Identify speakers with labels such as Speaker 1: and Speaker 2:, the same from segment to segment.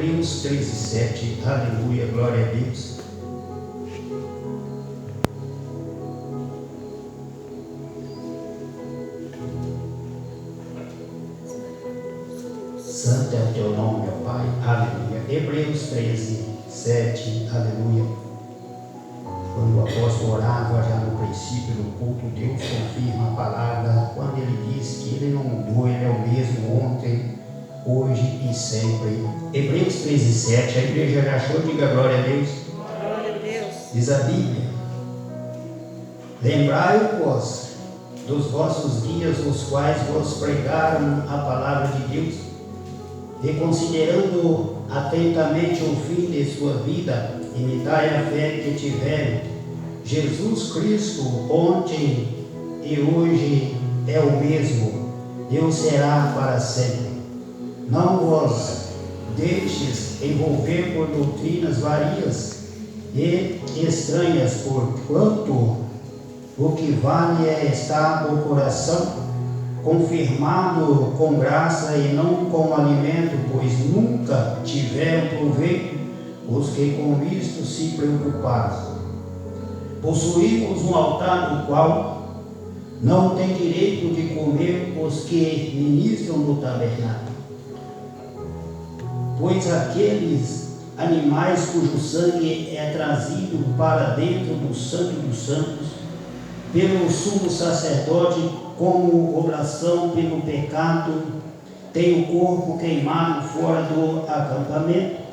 Speaker 1: Hebreus 13:7. Aleluia, glória a Deus. Santo é o teu nome, meu Pai. Aleluia. Hebreus 13:7. Aleluia. Quando o apóstolo orava já no princípio do culto, Deus confirma a palavra quando ele diz que ele não mudou, ele é o mesmo ontem, hoje e sempre. Hebreus 13:7. A igreja já achou? Diga glória a Deus.
Speaker 2: Glória a Deus.
Speaker 1: Diz a Bíblia: lembrai-vos dos vossos dias, os quais vos pregaram a palavra de Deus, e considerando atentamente o fim de sua vida, imitai a fé que tiveram. Jesus Cristo ontem e hoje é o mesmo, Deus será para sempre. Não vos deixes envolver por doutrinas varias e estranhas, porquanto o que vale é estar o coração confirmado com graça e não com alimento, pois nunca tiveram proveito os que com isto se preocuparam. Possuímos um altar no qual não tem direito de comer os que ministram no tabernáculo, pois aqueles animais cujo sangue é trazido para dentro do Santo dos Santos pelo sumo sacerdote como oblação pelo pecado, tem o corpo queimado fora do acampamento.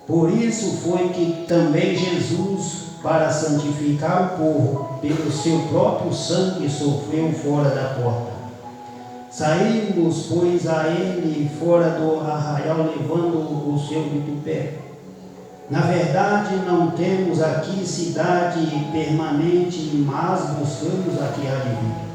Speaker 1: Por isso foi que também Jesus, para santificar o povo, pelo seu próprio sangue sofreu fora da porta. Saímos, pois, a ele fora do arraial, levando o seu vitupério. Na verdade, não temos aqui cidade permanente, mas buscamos a que há de vir.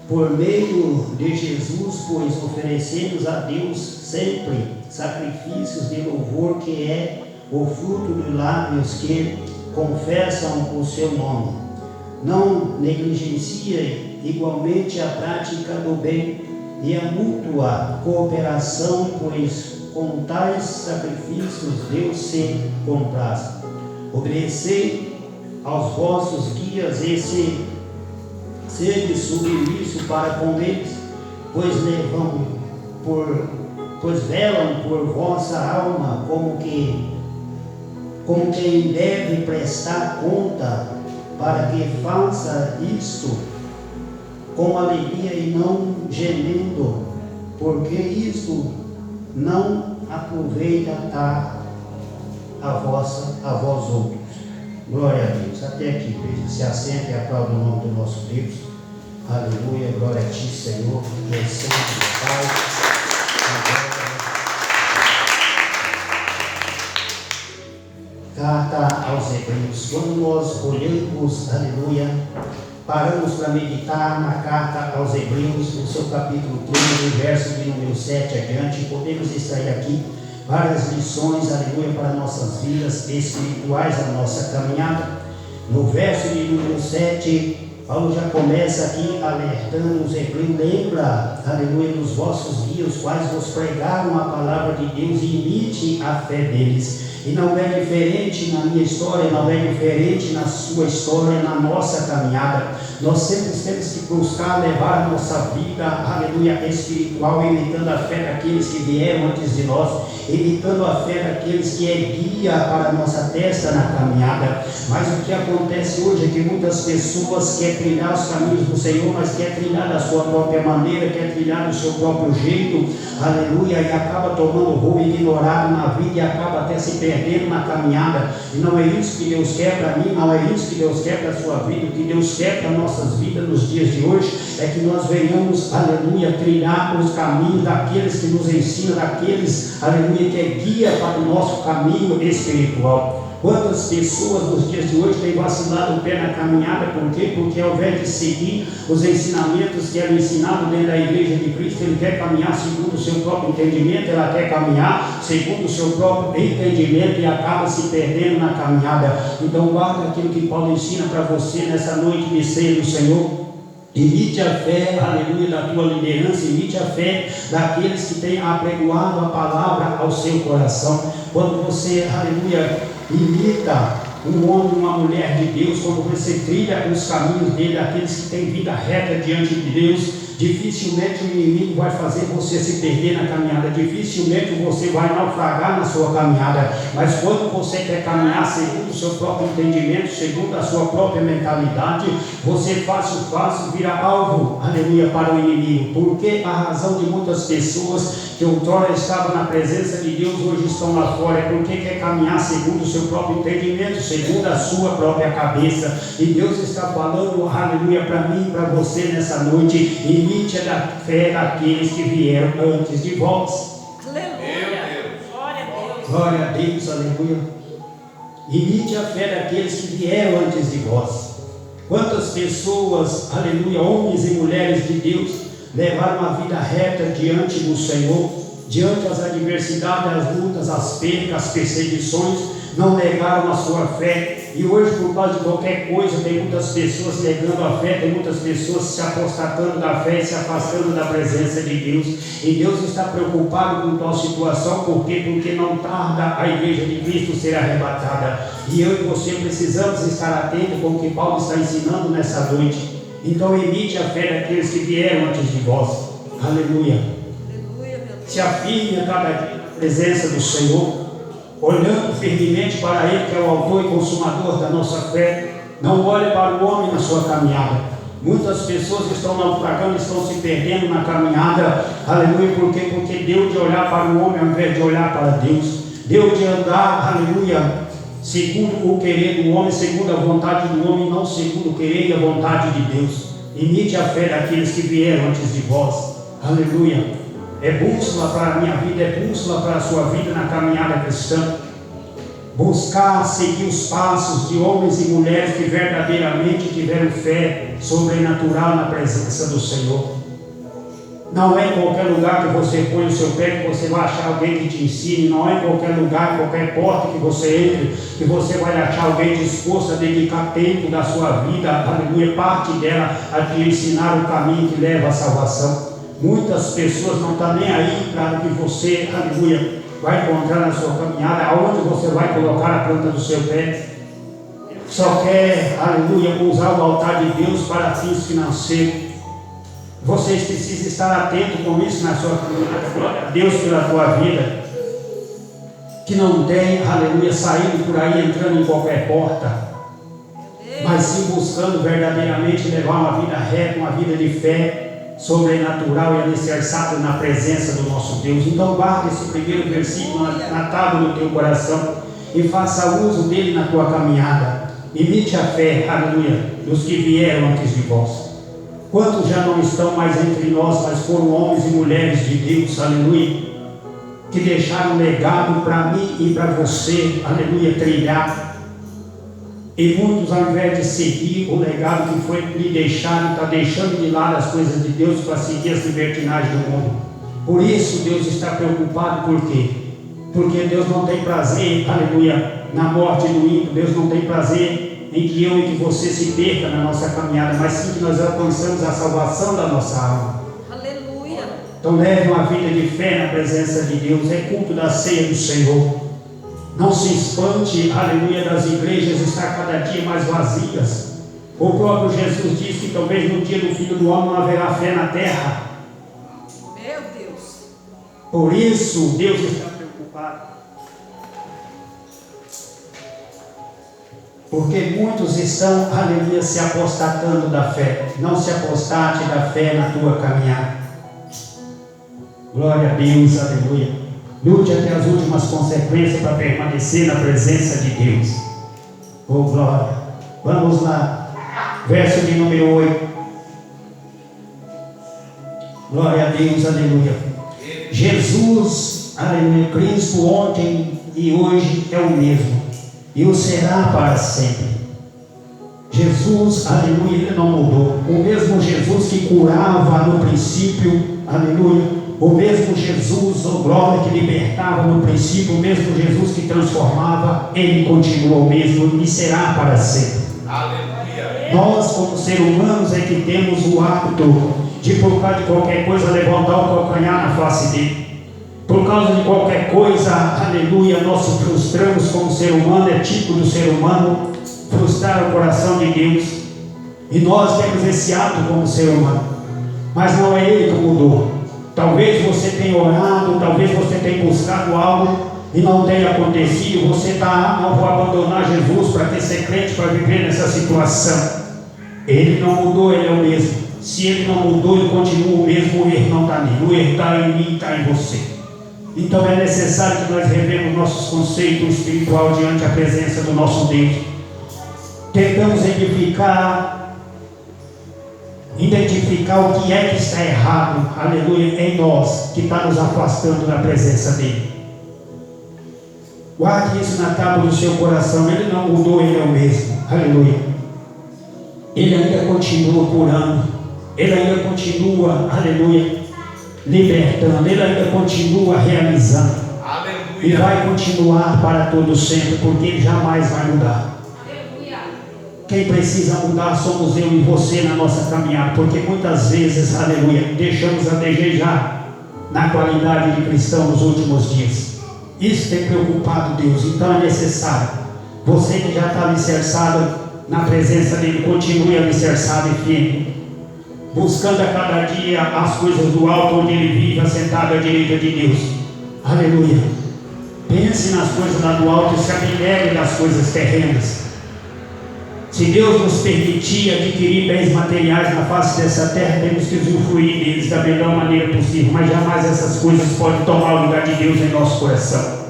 Speaker 1: Por meio de Jesus, pois, oferecemos a Deus sempre sacrifícios de louvor, que é o fruto dos lábios que confessam o seu nome. Não negligencie igualmente a prática do bem e a mútua cooperação, pois com tais sacrifícios Deus se compraz. Obedecei aos vossos guias e sede submisso para com eles, pois velam por vossa alma como quem deve prestar conta, para que faça isto com alegria e não gemendo, porque isto não aproveita a vós outros. Glória a Deus. Até aqui, igreja. Se assenta e aplauda o nome do nosso Deus. Aleluia. Glória a ti, Senhor. Tu és santo, Pai. Carta aos Hebreus. Quando nós olhamos, aleluia, paramos para meditar na carta aos Hebreus, no seu capítulo 13, verso de número 7 adiante, podemos extrair aqui várias lições, aleluia, para nossas vidas espirituais, a nossa caminhada. No verso de número 7, Paulo já começa aqui alertando os hebreus: lembra, aleluia, dos vossos dias, os quais vos pregaram a palavra de Deus, e imite a fé deles. E não é diferente na minha história, não é diferente na sua história, na nossa caminhada. Nós sempre temos que buscar levar a nossa vida, aleluia, espiritual, imitando a fé daqueles que vieram antes de nós, imitando a fé daqueles que é guia para a nossa testa na caminhada. Mas o que acontece hoje é que muitas pessoas querem trilhar os caminhos do Senhor, mas quer trilhar da sua própria maneira, quer trilhar do seu próprio jeito, aleluia, e acaba tomando rumo ignorado na vida e acaba até se perdendo na caminhada. E não é isso que Deus quer para mim, não é isso que Deus quer para a sua vida. O que Deus quer para nossas vidas nos dias de hoje é que nós venhamos, aleluia, trilhar os caminhos daqueles que nos ensinam, daqueles, aleluia, que é guia para o nosso caminho espiritual. Quantas pessoas nos dias de hoje têm vacilado o pé na caminhada? Por quê? Porque ao invés de seguir os ensinamentos que eram ensinados dentro da igreja de Cristo, ele quer caminhar segundo o seu próprio entendimento, ela quer caminhar segundo o seu próprio entendimento e acaba se perdendo na caminhada. Então guarda aquilo que Paulo ensina para você nessa noite de ceia do Senhor. Imite a fé, aleluia, da tua liderança, imite a fé daqueles que têm apregoado a palavra ao seu coração. Quando você, aleluia, imita um homem, uma mulher de Deus, quando você trilha os caminhos dele, aqueles que têm vida reta diante de Deus, dificilmente o inimigo vai fazer você se perder na caminhada, dificilmente você vai naufragar na sua caminhada. Mas quando você quer caminhar segundo o seu próprio entendimento, segundo a sua própria mentalidade, você fácil vira alvo, aleluia, para o inimigo. Porque a razão de muitas pessoas que outrora estavam na presença de Deus, hoje estão lá fora, é porque quer caminhar segundo o seu próprio entendimento, segundo a sua própria cabeça. E Deus está falando, aleluia, para mim e para você nessa noite: imite a fé daqueles que vieram antes de vós.
Speaker 2: Aleluia, glória a Deus.
Speaker 1: Glória a Deus, aleluia. Imite a fé daqueles que vieram antes de vós. Quantas pessoas, aleluia, homens e mulheres de Deus, levaram uma vida reta diante do Senhor, diante das adversidades, as lutas, as percas, as perseguições, não negaram a sua fé. E hoje, por causa de qualquer coisa, tem muitas pessoas negando a fé, tem muitas pessoas se apostatando da fé e se afastando da presença de Deus. E Deus está preocupado com tal situação. Por quê? Porque não tarda a igreja de Cristo ser arrebatada. E eu e você precisamos estar atentos com o que Paulo está ensinando nessa noite. Então imite a fé daqueles que vieram antes de vós. Aleluia. Se afirme a cada dia na presença do Senhor, olhando firmemente para Ele, que é o autor e consumador da nossa fé. Não olhe para o homem na sua caminhada. Muitas pessoas estão naufragando, estão se perdendo na caminhada. Aleluia, por quê? Porque deu de olhar para o homem ao invés de olhar para Deus. Deu de andar, aleluia, segundo o querer do homem, segundo a vontade do homem, não segundo o querer e a vontade de Deus. Imite a fé daqueles que vieram antes de vós. Aleluia. É bússola para a minha vida, é bússola para a sua vida na caminhada cristã. Buscar seguir os passos de homens e mulheres que verdadeiramente tiveram fé sobrenatural na presença do Senhor. Não é em qualquer lugar que você põe o seu pé que você vai achar alguém que te ensine. Não é em qualquer lugar, qualquer porta que você entre, que você vai achar alguém disposto a dedicar tempo da sua vida, aleluia, parte dela, a te ensinar o caminho que leva à salvação. Muitas pessoas não estão nem aí para o que você, aleluia, vai encontrar na sua caminhada, aonde você vai colocar a planta do seu pé. Só quer, aleluia, usar o altar de Deus para fins financeiros. Vocês precisam estar atentos com isso na sua caminhada. Glória a Deus pela tua vida. Que não tem, aleluia, saindo por aí, entrando em qualquer porta, mas sim buscando verdadeiramente levar uma vida reta, uma vida de fé sobrenatural e alicerçado na presença do nosso Deus. Então guarde esse primeiro versículo na tábua do teu coração e faça uso dele na tua caminhada. Imite a fé, aleluia, dos que vieram antes de vós. Quantos já não estão mais entre nós, mas foram homens e mulheres de Deus, aleluia, que deixaram legado para mim e para você, aleluia, trilhar. E muitos, ao invés de seguir o legado que foi lhe deixado, está deixando de lado as coisas de Deus para seguir as libertinagens do mundo. Por isso Deus está preocupado. Por quê? Porque Deus não tem prazer, aleluia, na morte do ímpio. Deus não tem prazer em que eu e que você se perca na nossa caminhada, mas sim que nós alcançamos a salvação da nossa alma.
Speaker 2: Aleluia.
Speaker 1: Então leve uma vida de fé na presença de Deus. É culto da ceia do Senhor. Não se espante, aleluia, das igrejas estar cada dia mais vazias. O próprio Jesus disse que talvez no dia do Filho do Homem não haverá fé na terra.
Speaker 2: Meu Deus.
Speaker 1: Por isso Deus está preocupado. Porque muitos estão, aleluia, se apostatando da fé. Não se apostate da fé na tua caminhada. Glória a Deus, aleluia. Lute até as últimas consequências para permanecer na presença de Deus. Oh, glória. Vamos lá. Verso de número 8. Glória a Deus, aleluia. Jesus, aleluia, Cristo ontem e hoje é o mesmo. E o será para sempre. Jesus, aleluia, ele não mudou. O mesmo Jesus que curava no princípio, aleluia. O mesmo Jesus, oh glória, que libertava no princípio, o mesmo Jesus que transformava, ele continua o mesmo e será para sempre.
Speaker 3: Aleluia.
Speaker 1: Nós, como seres humanos, é que temos o hábito de, por causa de qualquer coisa, levantar o calcanhar na face dele. Por causa de qualquer coisa, aleluia, nós nos frustramos como ser humano, é típico do ser humano, frustrar o coração de Deus. E nós temos esse ato como ser humano, mas não é Ele que mudou. Talvez você tenha orado, talvez você tenha buscado algo e não tenha acontecido. Você está, não vou abandonar Jesus para ter ser crente, para viver nessa situação. Ele não mudou, Ele é o mesmo. Se Ele não mudou, Ele continua o mesmo. O erro não está nele, o erro está em mim e está em você. Então é necessário que nós revemos nossos conceitos espirituais diante da presença do nosso Deus. Tentamos identificar o que é que está errado, aleluia, em nós, que está nos afastando da presença dele. Guarde isso na tábua do seu coração. Ele não mudou, Ele é o mesmo, aleluia. Ele ainda continua curando, Ele ainda continua, aleluia, libertando, Ele ainda continua realizando, aleluia. E vai continuar para todo sempre, porque Ele jamais vai mudar. Quem precisa mudar somos eu e você na nossa caminhada, porque muitas vezes, aleluia, deixamos a desejar na qualidade de cristão nos últimos dias. Isso tem preocupado Deus. Então é necessário, você que já está alicerçado na presença dele, continue alicerçado e firme, buscando a cada dia as coisas do alto, onde ele vive, assentado à direita de Deus, aleluia. Pense nas coisas lá do alto e se abnegue das coisas terrenas. Se Deus nos permitir adquirir bens materiais na face dessa terra, temos que usufruir deles da melhor maneira possível, mas jamais essas coisas podem tomar o lugar de Deus em nosso coração.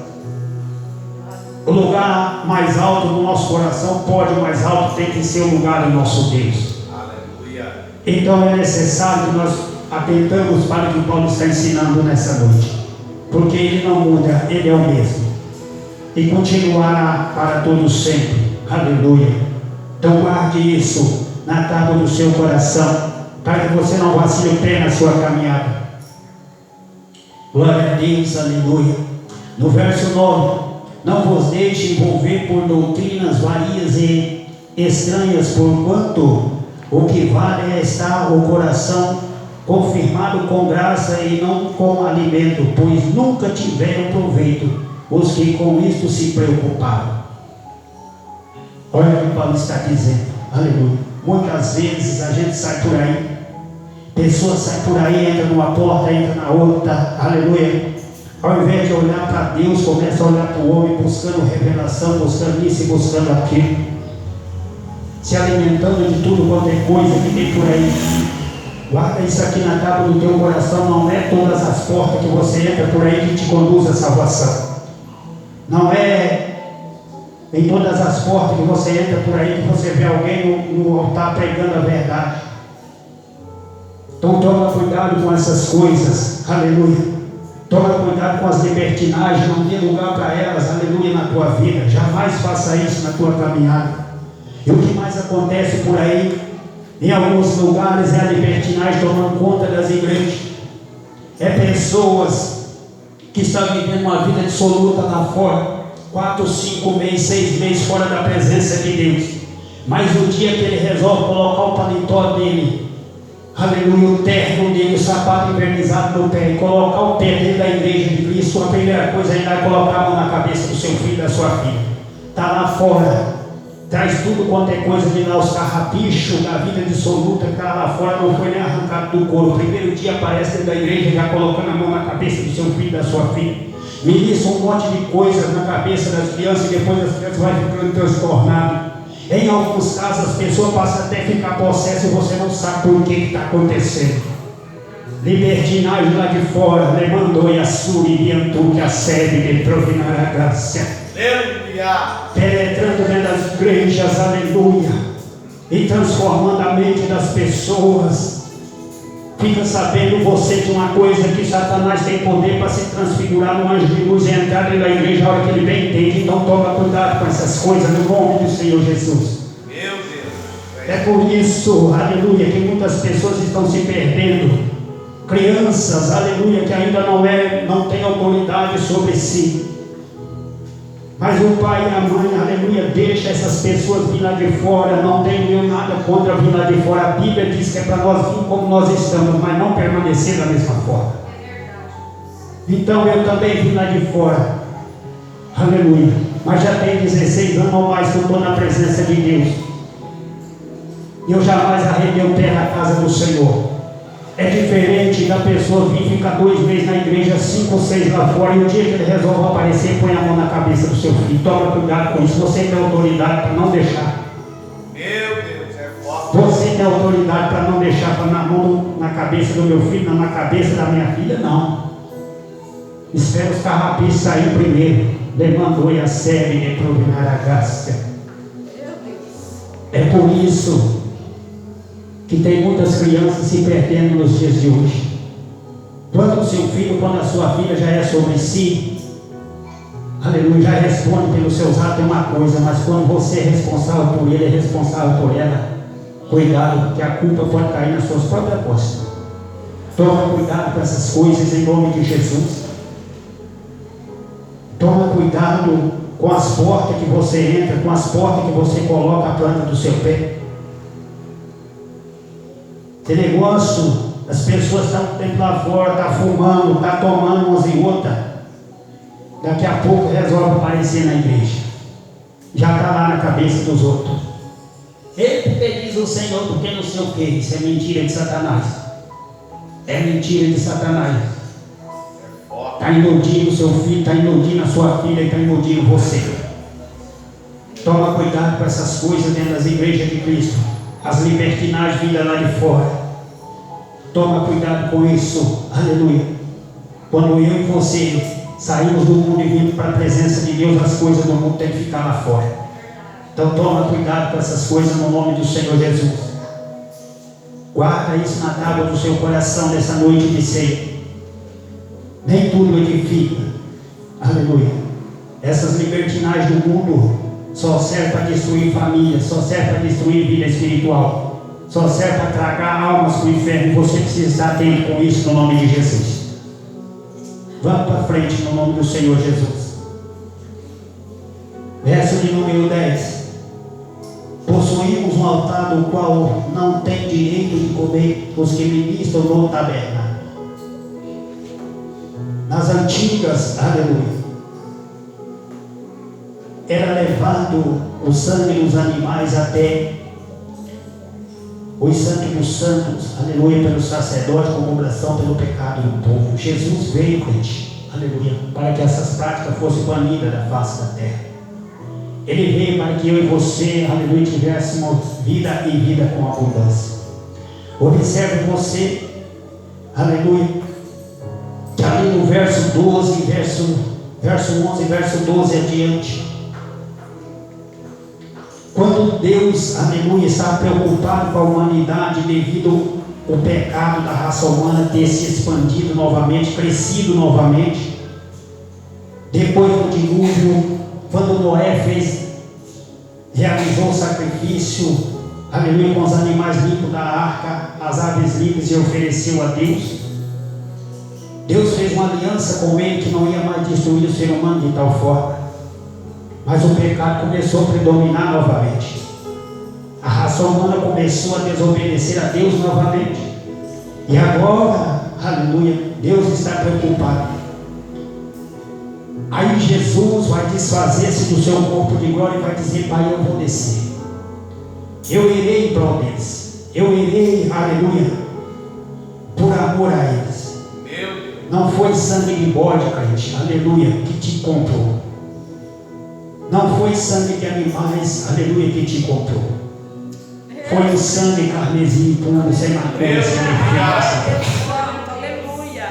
Speaker 1: O lugar mais alto do nosso coração, pode, o mais alto tem que ser o lugar do nosso Deus. Aleluia. Então é necessário que nós atentamos para o que Paulo está ensinando nessa noite, porque Ele não muda, Ele é o mesmo e continuará para todos sempre. Aleluia. Então guarde isso na tábua do seu coração, para que você não vacile o pé na sua caminhada. Glória a Deus, aleluia. No verso 9: não vos deixe envolver por doutrinas varias e estranhas, porquanto o que vale é estar o coração confirmado com graça e não com alimento, pois nunca tiveram proveito os que com isto se preocuparam. Olha o que Paulo está dizendo, aleluia. Muitas vezes a gente sai por aí, pessoas saem por aí, entra numa porta, entra na outra, aleluia. Ao invés de olhar para Deus, começa a olhar para o homem, buscando revelação, buscando isso e buscando aquilo, se alimentando de tudo quanto é coisa que tem por aí. Guarda isso aqui na tábua do teu coração. Não é todas as portas que você entra por aí que te conduz à salvação. Não é em todas as portas que você entra por aí que você vê alguém no altar pregando a verdade. Então toma cuidado com essas coisas, aleluia. Toma cuidado com as libertinagens, não dê lugar para elas, aleluia, na tua vida. Jamais faça isso na tua caminhada. E o que mais acontece por aí, em alguns lugares, é a libertinagem tomando conta das igrejas. É pessoas que estão vivendo uma vida dissoluta lá fora, 4, 5 meses, 6 meses fora da presença de Deus. Mas no dia que ele resolve colocar o paletó dele, aleluia, o terno dele, o sapato invernizado no pé, e colocar o pé dentro da igreja de Cristo, a primeira coisa ele vai colocar a mão na cabeça do seu filho, da sua filha. Está lá fora, traz tudo quanto é coisa de lá, os carrapichos da vida dissoluta, que está lá fora, não foi nem arrancado do couro. O primeiro dia aparece dentro da igreja, já colocando a mão na cabeça do seu filho, da sua filha. Ministra um monte de coisas na cabeça das crianças, e depois as crianças vão ficando transtornadas. Em alguns casos as pessoas passam até a ficar possessas e você não sabe por que está acontecendo. Libertinagem lá de fora, lemandou e assuri diantu que a sede de provinar a graça. Aleluia! Penetrando dentro das igrejas, aleluia, e transformando a mente das pessoas. Fica sabendo você de uma coisa, que Satanás tem poder para se transfigurar no anjo de luz e entrar dentro da igreja a hora que ele bem entende. Então toma cuidado com essas coisas no nome do Senhor Jesus. Meu Deus. É por isso, aleluia, que muitas pessoas estão se perdendo. Crianças, aleluia, que ainda não têm autoridade sobre si, Mas o pai e a mãe, aleluia, deixa essas pessoas vir lá de fora. Não tenho eu nada contra vir lá de fora. A Bíblia diz que é para nós vir como nós estamos, mas não permanecer da mesma forma. Então eu também vim lá de fora, aleluia, mas já tem 16 anos ou mais que eu estou na presença de Deus. Eu jamais arredei o pé na casa do Senhor. É diferente da pessoa vir ficar 2 meses na igreja, 5 ou 6 lá fora, e o dia que ele resolve aparecer, põe a mão na cabeça do seu filho. Toma cuidado com isso. Você tem autoridade para não deixar.
Speaker 3: Meu Deus, é forte.
Speaker 1: Você tem autoridade para não deixar para na mão na cabeça do meu filho, não na cabeça da minha filha, não. Espera os carrapichos sair primeiro. Demandou e a série de provinar a gasta. É por isso que tem muitas crianças se perdendo nos dias de hoje. Quando o seu filho, quando a sua filha já é sobre si, aleluia, já responde pelos seus atos é uma coisa, mas quando você é responsável por ele, é responsável por ela, cuidado, que a culpa pode cair nas suas próprias costas. Toma cuidado com essas coisas em nome de Jesus. Toma cuidado com as portas que você entra, com as portas que você coloca a planta do seu pé. Esse negócio, as pessoas estão o tempo lá fora, estão fumando, estão tomando umas e outras. Daqui a pouco resolve aparecer na igreja. Já está lá na cabeça dos outros. Ele porque diz o Senhor, porque não sei o que. Isso é mentira de Satanás. É mentira de Satanás. Está iludindo o seu filho, está iludindo a sua filha e está iludindo você. Toma cuidado com essas coisas dentro das igrejas de Cristo. As libertinagens vindas lá de fora. Toma cuidado com isso. Aleluia. Quando eu e você saímos do mundo e vimos para a presença de Deus, as coisas do mundo têm que ficar lá fora. Então toma cuidado com essas coisas no nome do Senhor Jesus. Guarda isso na tábua do seu coração nessa noite de ceia. Nem tudo edifica. Aleluia. Essas libertinagens do mundo só servem para destruir família, só servem para destruir vida espiritual, só serve para tragar almas para o inferno. Você precisa estar atento com isso no nome de Jesus. Vamos para frente no nome do Senhor Jesus. Verso de número 10. Possuímos um altar do qual não tem direito de comer os que ministram no tabernáculo. Nas antigas, aleluia, era levado o sangue dos animais até os santos dos santos, aleluia, pelo sacerdote como oração pelo pecado do povo. Jesus veio, gente, aleluia, para que essas práticas fossem banidas da face da terra. Ele veio para que eu e você, aleluia, tivéssemos vida e vida com abundância. Observe você, aleluia, que ali no verso 12, verso 11, verso 12 adiante, quando Deus, aleluia, estava preocupado com a humanidade devido ao pecado da raça humana ter se expandido novamente, crescido novamente, depois do dilúvio, quando Noé realizou o sacrifício, aleluia, com os animais limpos da arca, as aves limpas, e ofereceu a Deus. Deus fez uma aliança com ele que não ia mais destruir o ser humano de tal forma. Mas o pecado começou a predominar novamente. A raça humana começou a desobedecer a Deus novamente. E agora, aleluia, Deus está preocupado. Aí Jesus vai desfazer-se do seu corpo de glória e vai dizer: Pai, eu vou descer. Eu irei em prol deles. Eu irei, aleluia, por amor a eles. Não foi sangue de bode, crente, aleluia, que te comprou. Não foi sangue de animais, aleluia, que te comprou. Foi o sangue carmesim puro, sem matéria, sem defesa.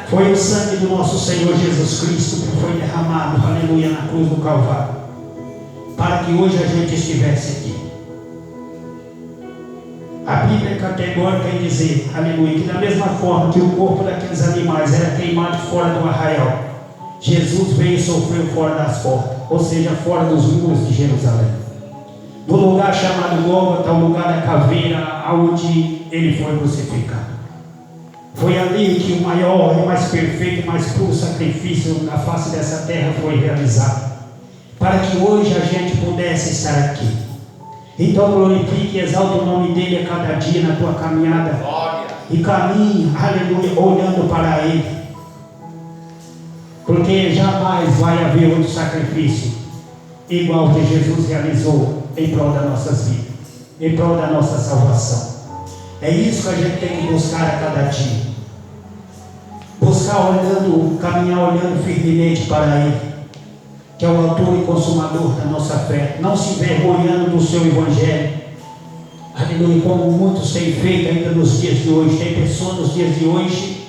Speaker 1: Foi o sangue do nosso Senhor Jesus Cristo que foi derramado, aleluia, na cruz do Calvário, para que hoje a gente estivesse aqui. A Bíblia é categórica em dizer, aleluia, que da mesma forma que o corpo daqueles animais era queimado fora do arraial, Jesus veio e sofreu fora das portas, ou seja, fora dos muros de Jerusalém. No lugar chamado Gólgota, o lugar da caveira, onde ele foi crucificado. Foi ali que o maior e mais perfeito e mais puro sacrifício na face dessa terra foi realizado. para que hoje a gente pudesse estar aqui. Então glorifique e exalte o nome dele a cada dia na tua caminhada.
Speaker 3: Glória.
Speaker 1: E caminhe, aleluia, olhando para ele. Porque jamais vai haver outro sacrifício igual que Jesus realizou em prol das nossas vidas, em prol da nossa salvação. É isso que a gente tem que buscar a cada dia. Buscar olhando, caminhar olhando firmemente para ele, que é o autor e consumador da nossa fé, não se envergonhando do seu evangelho. Aleluia, como muitos têm feito ainda nos dias de hoje. Tem pessoas nos dias de hoje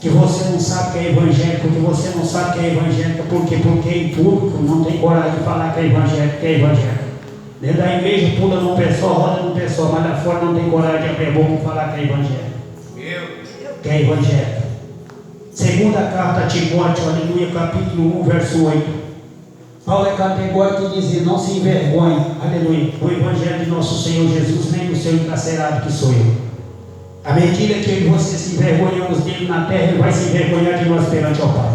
Speaker 1: que você não sabe que é evangélico, que você não sabe que é evangélica, por quê? Porque em público não tem coragem de falar que é evangélico, que é evangélico. Dentro da igreja pula num pessoal, roda num pessoal, mas lá fora não tem coragem de abrir a boca e falar que é evangélico. Que é evangélico. Segunda carta a Timóteo, aleluia, capítulo 1, verso 8. Paulo é categórico e diz: não se envergonhe, aleluia, o evangelho de nosso Senhor Jesus, nem do seu encarcerado que sou eu. À medida que você se envergonhamos dele na terra, ele vai se envergonhar de nós perante ao Pai.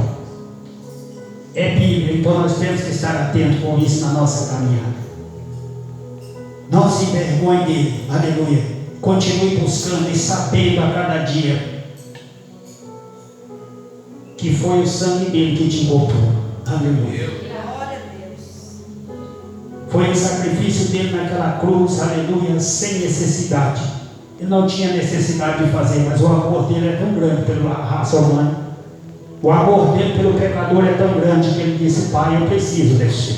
Speaker 1: É Bíblia, então nós temos que estar atentos com isso na nossa caminhada. Não se envergonhe dele, aleluia. Continue buscando e sabendo a cada dia que foi o sangue dele que te comprou. Aleluia.
Speaker 2: Glória a Deus.
Speaker 1: Foi o sacrifício dele naquela cruz, aleluia, sem necessidade. Ele não tinha necessidade de fazer, mas o amor dele é tão grande pela raça humana. O amor dele pelo pecador é tão grande que ele disse: Pai, eu preciso desse.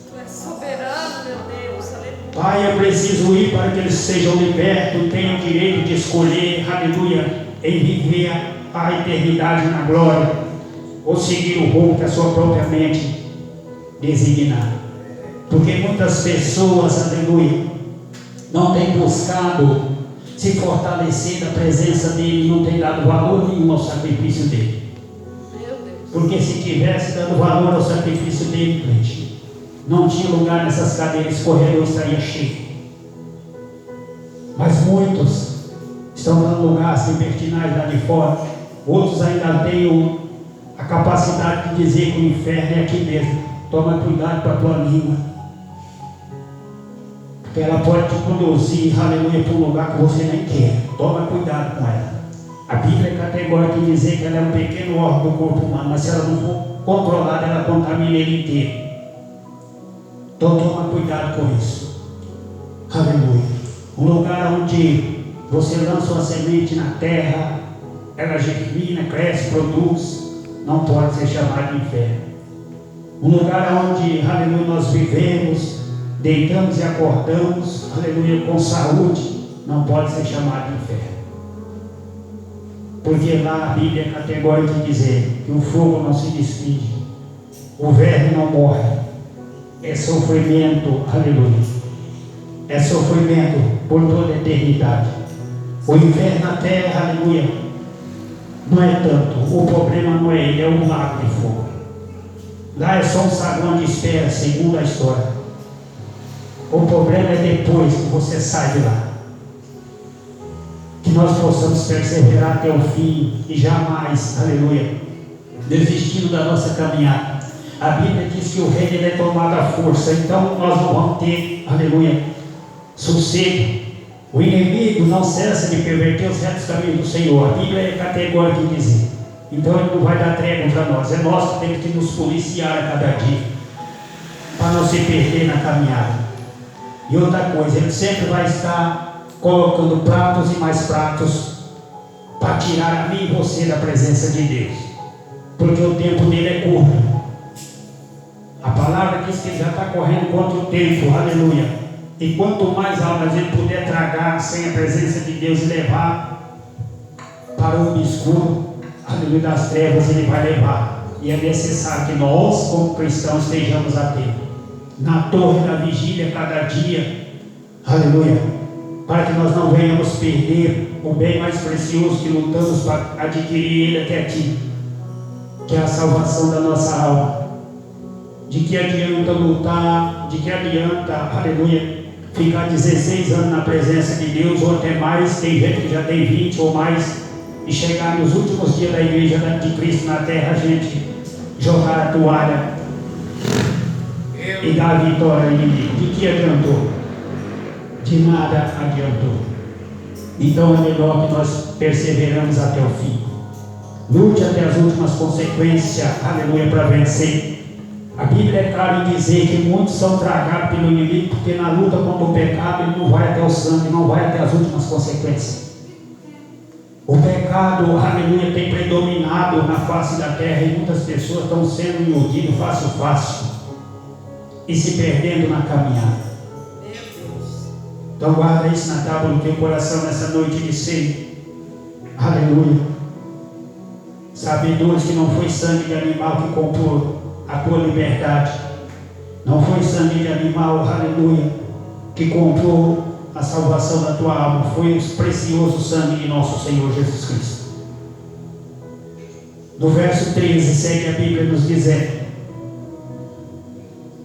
Speaker 2: Tu és soberano, meu Deus. Aleluia.
Speaker 1: Pai, eu preciso ir para que eles sejam libertos, tenham o direito de escolher, aleluia, em viver a eternidade na glória, ou seguir o rumo que a sua própria mente designar. Porque muitas pessoas, aleluia, não têm buscado se fortalecer da presença dele, não tem dado valor nenhum ao sacrifício dele.
Speaker 2: Meu Deus.
Speaker 1: Porque se tivesse dado valor ao sacrifício dele, gente, não tinha lugar nessas cadeiras, esse corredor estaria cheio. Mas muitos estão dando lugar às libertinais lá de fora. Outros ainda têm a capacidade de dizer que o inferno é aqui mesmo. Toma cuidado com a tua língua, porque ela pode te conduzir, aleluia, para um lugar que você nem quer. Toma cuidado com ela. A Bíblia é categórica em dizer que ela é um pequeno órgão do corpo humano, mas se ela não for controlada, ela contamina ele inteiro. Então toma cuidado com isso. Aleluia. Um lugar onde você lança uma semente na terra, ela germina, cresce, produz, não pode ser chamado de inferno. Um lugar onde, aleluia, nós vivemos, deitamos e acordamos, aleluia, com saúde, não pode ser chamado de inferno. Porque lá a Bíblia é categórica em dizer que o fogo não se extingue, o verme não morre, é sofrimento, aleluia, é sofrimento por toda a eternidade. O inferno na terra, aleluia, não é tanto, o problema não é ele, é um lago de fogo. Lá é só um saguão de espera, segundo a história. O problema é depois que você sai de lá. Que nós possamos perseverar até o fim e jamais, aleluia, desistindo da nossa caminhada. A Bíblia diz que o reino ele é tomado à força, então nós não vamos ter, aleluia, sossego. O inimigo não cessa de perverter os retos caminhos do Senhor. A Bíblia é categórica em dizer. Então ele não vai dar trégua para nós. É nós que temos que nos policiar a cada dia, para não se perder na caminhada. E outra coisa, ele sempre vai estar colocando pratos e mais pratos para tirar a mim e você da presença de Deus, porque o tempo dele é curto. A palavra diz que ele já está correndo contra o tempo, aleluia. E quanto mais almas ele puder tragar sem a presença de Deus e levar para o obscuro, aleluia, das trevas, ele vai levar. E é necessário que nós, como cristãos, estejamos atentos na torre da vigília cada dia, aleluia, para que nós não venhamos perder o bem mais precioso que lutamos para adquirir ele até aqui, que é a salvação da nossa alma. De que adianta lutar, de que adianta, aleluia, ficar 16 anos na presença de Deus, ou até mais, tem gente que já tem 20 ou mais, e chegar nos últimos dias da igreja de Cristo na terra, a gente jogar a toalha, e dar a vitória ao inimigo. De que adiantou? De nada adiantou. Então é melhor que nós perseveramos até o fim. Lute até as últimas consequências, aleluia, para vencer. A Bíblia é clara em dizer que muitos são tragados pelo inimigo, porque na luta contra o pecado ele não vai até o sangue, não vai até as últimas consequências. O pecado, aleluia, tem predominado na face da terra e muitas pessoas estão sendo iludidas fácil e se perdendo na caminhada. Então guarda isso na tábua do teu coração nessa noite de ceia. Aleluia. Sabedores que não foi sangue de animal que comprou a tua liberdade. Não foi sangue de animal, aleluia, que comprou a salvação da tua alma. Foi o precioso sangue de nosso Senhor Jesus Cristo. No verso 13 segue a Bíblia nos dizendo: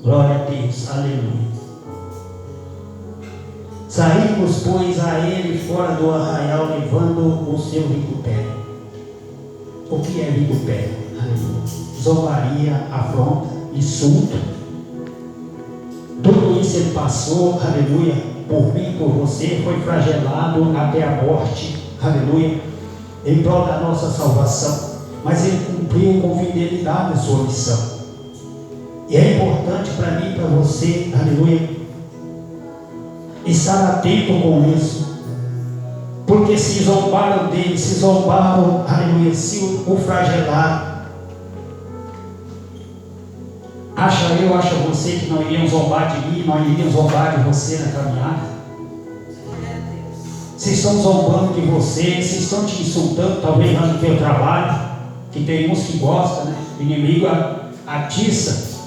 Speaker 1: glória a Deus, aleluia. Saímos, pois, a ele fora do arraial, levando o seu vitupério. O que é vitupério? Zombaria, afronta, insulto. Tudo isso ele passou, aleluia, por mim, por você, foi flagelado até a morte, aleluia, em prol da nossa salvação. Mas ele cumpriu com fidelidade a sua missão. E é importante para mim e para você, aleluia, estar atento com isso. Porque se zombaram dele, se zombaram, aleluia, se o flagelaram. Acha você que não iriam zombar de mim, não iriam zombar de você na caminhada? Se estão zombando de você, se estão te insultando, talvez lá no teu trabalho, que tem uns que gostam, né? O inimigo atiça,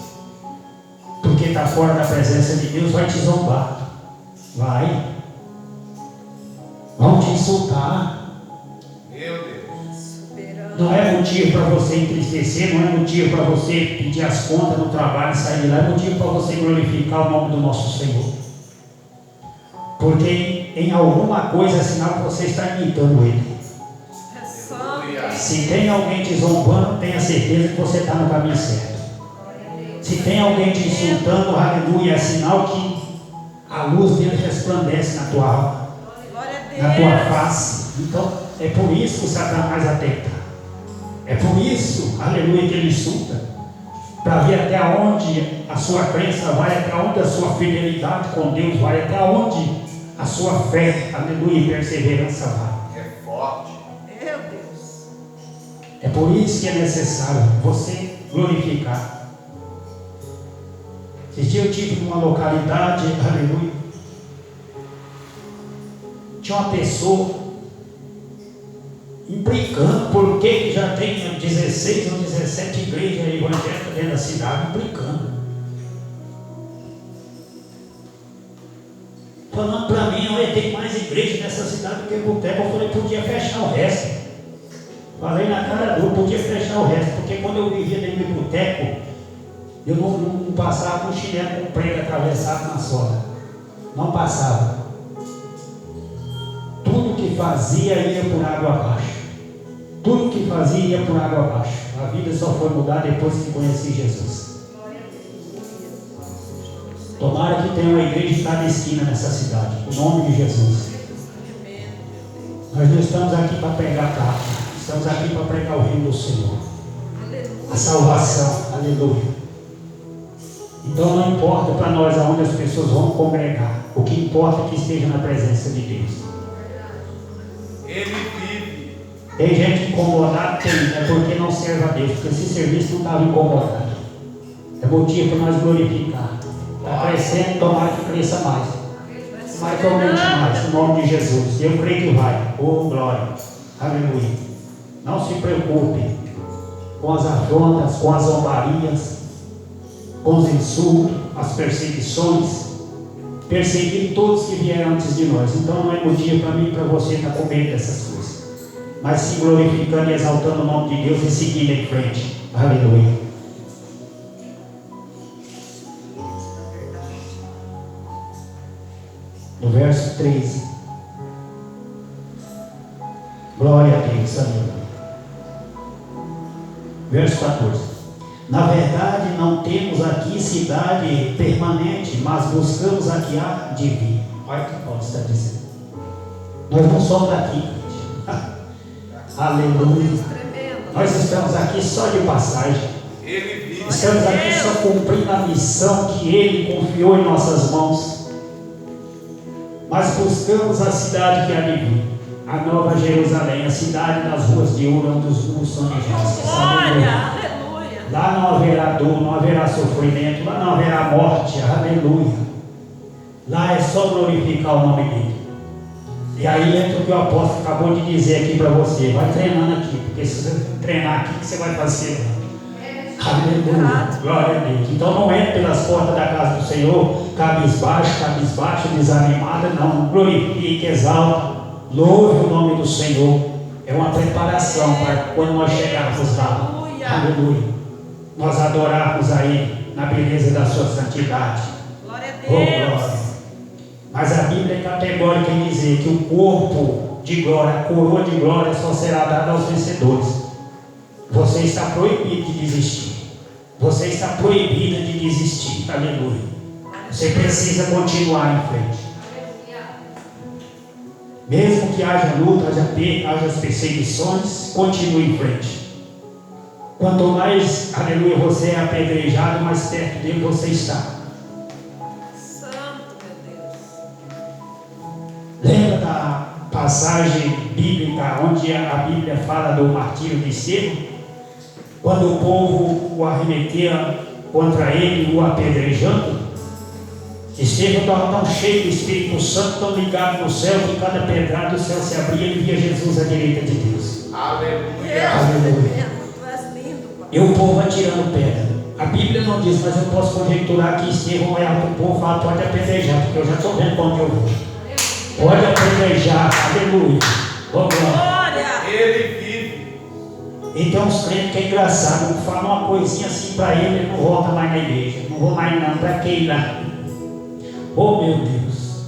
Speaker 1: porque está fora da presença de Deus, vai te zombar. Vai. Vão te insultar.
Speaker 3: Meu Deus.
Speaker 1: Não é motivo para você entristecer, não é motivo para você pedir as contas no trabalho e sair de lá, é motivo para você glorificar o nome do nosso Senhor. Porque em alguma coisa é sinal que você está imitando Ele. Se tem alguém te zombando, tenha certeza que você está no caminho certo. Se tem alguém te insultando, aleluia, é sinal que a luz dele resplandece na tua alma, na tua face. Então é por isso que o Satanás atenta. É por isso, aleluia, que ele insulta, para ver até onde a sua crença vai, até onde a sua fidelidade com Deus vai, até onde a sua fé, aleluia, e perseverança vai.
Speaker 3: É forte.
Speaker 2: Meu Deus.
Speaker 1: É por isso que é necessário você glorificar. Esse dia eu tive numa localidade, aleluia, tinha uma pessoa implicando, porque já tem 16 ou 17 igrejas evangélicas dentro da cidade, implicando. Falando para mim, eu tem mais igreja nessa cidade do que boteco. Eu falei, podia fechar o resto. Falei na cara dura, podia fechar o resto, porque quando eu vivia dentro do boteco, eu não passava com chinelo com prego atravessado na sola. Não passava. Tudo que fazia ia por água abaixo. Tudo que fazia ia por água abaixo. A vida só foi mudar depois que conheci Jesus. Tomara que tenha uma igreja em cada esquina nessa cidade. Em nome de Jesus. Nós não estamos aqui para pregar carta. Estamos aqui para pregar o reino do Senhor. A salvação. Aleluia. Então não importa para nós aonde as pessoas vão congregar. O que importa é que esteja na presença de Deus.
Speaker 3: Ele vive.
Speaker 1: Tem gente incomodada? Tem. É porque não serve a Deus. Porque esse serviço não estava incomodado. É motivo para nós glorificar. Está crescendo, tomara que cresça mais. Mais ou menos mais. Em nome de Jesus. Eu creio que vai. Oh, glória. Aleluia. Não se preocupe com as afrontas, com as zombarias, com os insultos, as perseguições. Perseguiram todos que vieram antes de nós. Então não é motivo para mim e para você estar com medo dessas coisas. Mas sim glorificando e exaltando o nome de Deus e seguindo em frente. Aleluia. No verso 13. Glória a Deus. Aleluia. Verso 14. Na verdade, não temos aqui aqui cidade permanente, mas buscamos a que há de vir. Olha o que Paulo está dizendo. Nós não somos daqui, gente. Aleluia. Nós estamos aqui só de passagem. Estamos aqui só cumprindo a missão que Ele confiou em nossas mãos. Mas buscamos a cidade que há de vir, a Nova Jerusalém, a cidade das ruas de ouro, onde os muros são de jaspe.
Speaker 2: Aleluia.
Speaker 1: Lá não haverá dor, não haverá sofrimento, lá não haverá morte. Aleluia. Lá é só glorificar o nome dele. E aí entra o que o apóstolo acabou de dizer aqui para você. Vai treinando aqui, porque se você treinar aqui, o que você vai fazer? Aleluia, glória a Deus. Então não entre pelas portas da casa do Senhor cabisbaixo, desanimada, não. Glorifique, exalta, louve o nome do Senhor. É uma preparação para quando nós chegarmos lá. Aleluia. Nós adorarmos a Ele na beleza da sua santidade.
Speaker 2: Glória a
Speaker 1: Oh,
Speaker 2: Deus.
Speaker 1: glória. Mas a Bíblia é categórica em dizer que o corpo de glória, a coroa de glória só será dada aos vencedores. Você está proibido de desistir. Você está proibida de desistir. Aleluia. Você precisa continuar em frente. Mesmo que haja luta, haja perseguições, continue em frente. Quanto mais, aleluia, você é apedrejado, mais perto dele você está.
Speaker 2: Santo, meu Deus.
Speaker 1: Lembra da passagem bíblica onde a Bíblia fala do martírio de Estevão? Quando o povo o arremetia contra ele, o apedrejando, Estevão estava tão cheio do Espírito Santo, tão ligado no céu, que cada pedrada do céu se abria e ele via Jesus à direita de Deus.
Speaker 3: Aleluia.
Speaker 1: Aleluia. E o povo atirando pedra. A Bíblia não diz, mas eu posso conjecturar que Estevão olhava para o povo e falava: pode apedrejar, porque eu já estou vendo para onde eu vou. Pode apedrejar, aleluia. Vamos lá.
Speaker 3: Ele vive.
Speaker 1: E tem uns crentes que é engraçado, fala uma coisinha assim para ele, ele não volta mais na igreja. Não vou mais não, para que ir lá? Oh meu Deus,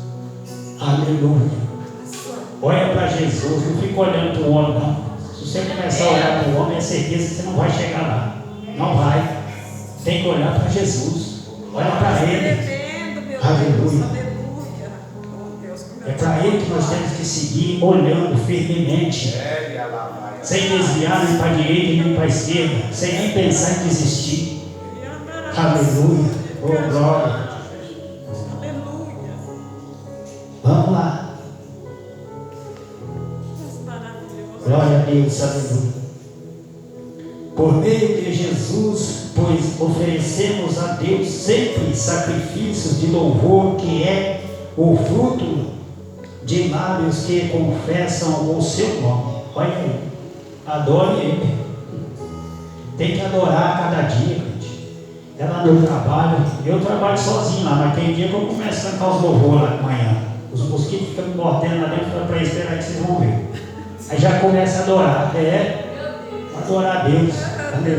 Speaker 1: aleluia. Olha para Jesus, não fica olhando para o homem não. Se você começar a olhar para o homem, é certeza que você não vai chegar lá. Não vai. Tem que olhar para Jesus. Olha para Ele. Aleluia. É para Ele que nós temos que seguir olhando firmemente, sem desviar nem para a direita nem para a esquerda, sem nem pensar em desistir. Aleluia. Oh glória. Vamos lá. Glória a Deus, aleluia. Por meio de Jesus, pois oferecemos a Deus sempre sacrifícios de louvor, que é o fruto de lábios que confessam o seu nome. Olha aí, adore Ele. Tem que adorar a cada dia, gente. É lá no trabalho. Eu trabalho sozinho lá, mas tem dia que eu começo a cantar os louvores lá de manhã. Os mosquitos ficam me mordendo lá dentro para esperar que vocês vão ver. Aí já começa a adorar. Adorar a Deus. Aleluia.